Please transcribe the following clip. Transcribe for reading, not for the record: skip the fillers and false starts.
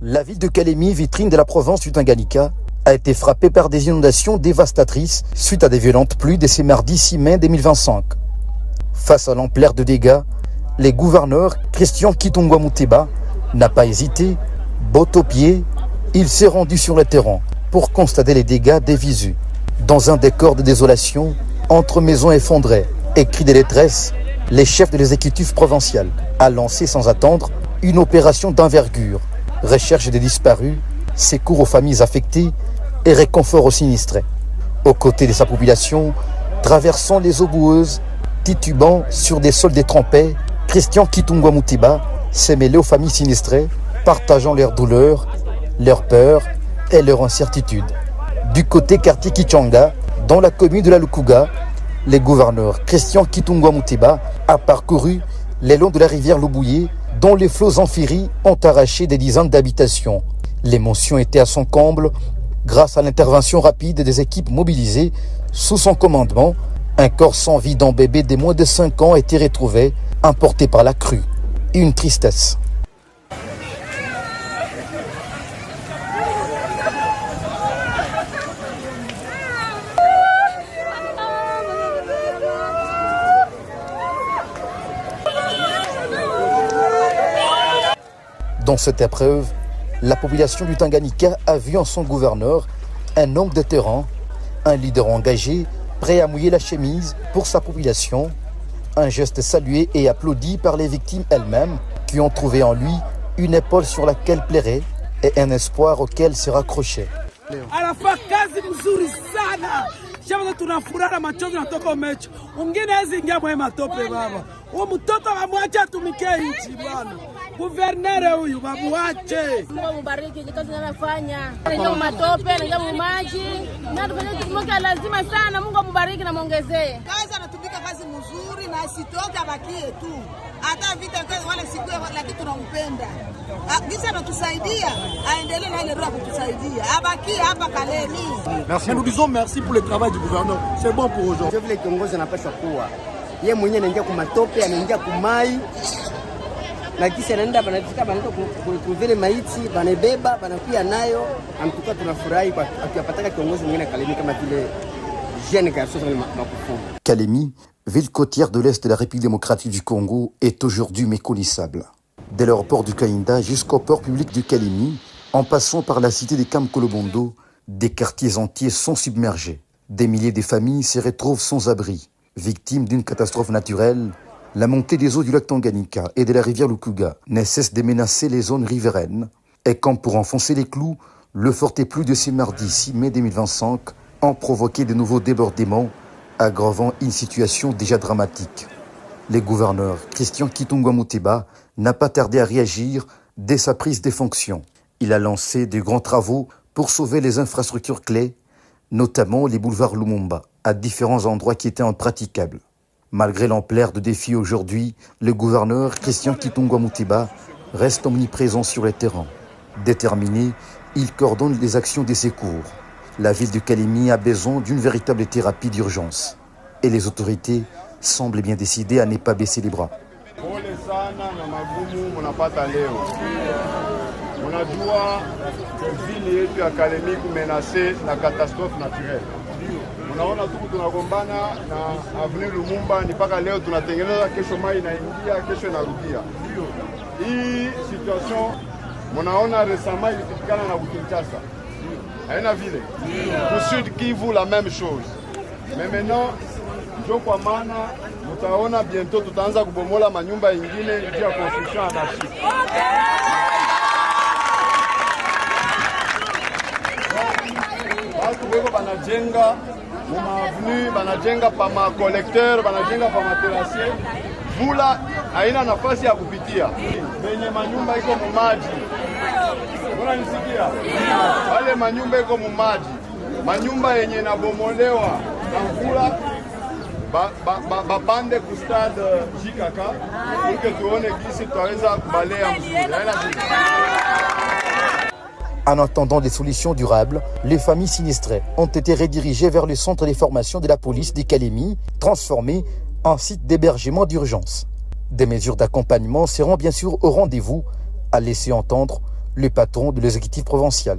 La ville de Kalemi, vitrine de la province du Tanganyika, a été frappée par des inondations dévastatrices suite à des violentes pluies de ce mardi 6 mai 2025. Face à l'ampleur de dégâts, le gouverneur Christian Kitungwa Muteba n'a pas hésité. Botte aux pieds, il s'est rendu sur le terrain pour constater les dégâts des visus. Dans un décor de désolation, entre maisons effondrées et cris de détresse, les chefs de l'exécutif provincial a lancé sans attendre une opération d'envergure. Recherche des disparus, secours aux familles affectées et réconfort aux sinistrés. Aux côtés de sa population, traversant les eaux boueuses, titubant sur des sols détrempés, Christian Kitungwa Muteba s'est mêlé aux familles sinistrées, partageant leurs douleurs, leurs peurs et leurs incertitudes. Du côté quartier Kichanga, dans la commune de la Lukuga, le gouverneur Christian Kitungwa Muteba a parcouru le long de la rivière Lubouye, dont les flots amphiri ont arraché des dizaines d'habitations. L'émotion était à son comble grâce à l'intervention rapide des équipes mobilisées sous son commandement. Un corps sans vie d'un bébé de moins de 5 ans a été retrouvé, emporté par la crue. Une tristesse. Dans cette épreuve, la population du Tanganyika a vu en son gouverneur un homme de terrain, un leader engagé, prêt à mouiller la chemise pour sa population, un geste salué et applaudi par les victimes elles-mêmes qui ont trouvé en lui une épaule sur laquelle plairait et un espoir auquel se raccrocher. Anafanya kazi mzuri sana. Shamba tunafuraha machozi natoka mecho. Ungine hizi ingia mwe matope baba. Huyu mtoto amwacha atumikie nchi bwana. Guvernere huyu babuache. Mungu mubariki kazi anafanya. Ingia matope, ingia maji. Na tufanye tumoke lazima sana. Mungu mubariki na muongezee. Kazi anatumika kazi mzuri na asitoke abakie tu. Hata vita wale siku lakini tunampenda. Gisa anatusaidia, aendelee na ile roho kutusaidia. Abakie hapa Kalemi. Merci. Nous disons merci pour le travail du gouverneur. C'est bon pour aujourd'hui. Je voulais kiongozi anapaswa kuwa yeye mwenyewe anaingia kwa matope, anaingia kwa mai. Na kisha anaenda banafika banaenda kuvile maiti, banebeba, banakuja nayo. Amtuka tunafurahi kwa akipataka kiongozi mwingine Kalemi kama vile jeune garçon Makufu. Kalemi, ville côtière de l'Est de la République démocratique du Congo, est aujourd'hui méconnaissable. Dès l'aéroport du Kainda jusqu'au port public du Kalemi, en passant par la cité de Kamkolobondo, des quartiers entiers sont submergés. Des milliers de familles se retrouvent sans abri. Victimes d'une catastrophe naturelle, la montée des eaux du lac Tanganyika et de la rivière Lukuga ne cesse de menacer les zones riveraines. Et comme pour enfoncer les clous, le fort plus de ce mardi 6 mai 2025 ont provoqué de nouveaux débordements, aggravant une situation déjà dramatique. Le gouverneur Christian Kitungwa Muteba n'a pas tardé à réagir dès sa prise de fonctions. Il a lancé de grands travaux pour sauver les infrastructures clés, notamment les boulevards Lumumba, à différents endroits qui étaient impraticables. Malgré l'ampleur de défis aujourd'hui, le gouverneur Christian Kitungwa Muteba reste omniprésent sur le terrain. Déterminé, il coordonne les actions des secours. La ville de Kalemi a besoin d'une véritable thérapie d'urgence. Et les autorités semblent bien décidées à ne pas baisser les bras. Unajua vile yetu ya Kalemi kumenase na catastrophe naturelle. Unaona tuku tunagombana na avenue Lumumba ni paka leo tunatengeneza, kesho mai inaingia, kesho inarudia. Hii situation munaona récemment ilipitikana na Kinshasa. Haina vile. Au Sud Kivu la même chose. Mais maintenant ndio kwa maana mtaona bientôt tutaanza kubomola manyumba ingine juu ya construction anarchique. Watu weko banajenga mumavenu, banajenga pa ma collecteur, banajenga pa materrasse. Vula haina nafasi ya kupitia. Benye manyumba iko mumaji. Unanisikia? Wale manyumba iko mumaji. Manyumba yenye nabomolewa na mvula bapande ku stade Jikaka pour que tuone kisi tutaweza kubalea mzuri. En attendant des solutions durables, les familles sinistrées ont été redirigées vers le centre de formation de la police de Kalemi, transformé en site d'hébergement d'urgence. Des mesures d'accompagnement seront bien sûr au rendez-vous, a laissé entendre le patron de l'exécutif provincial.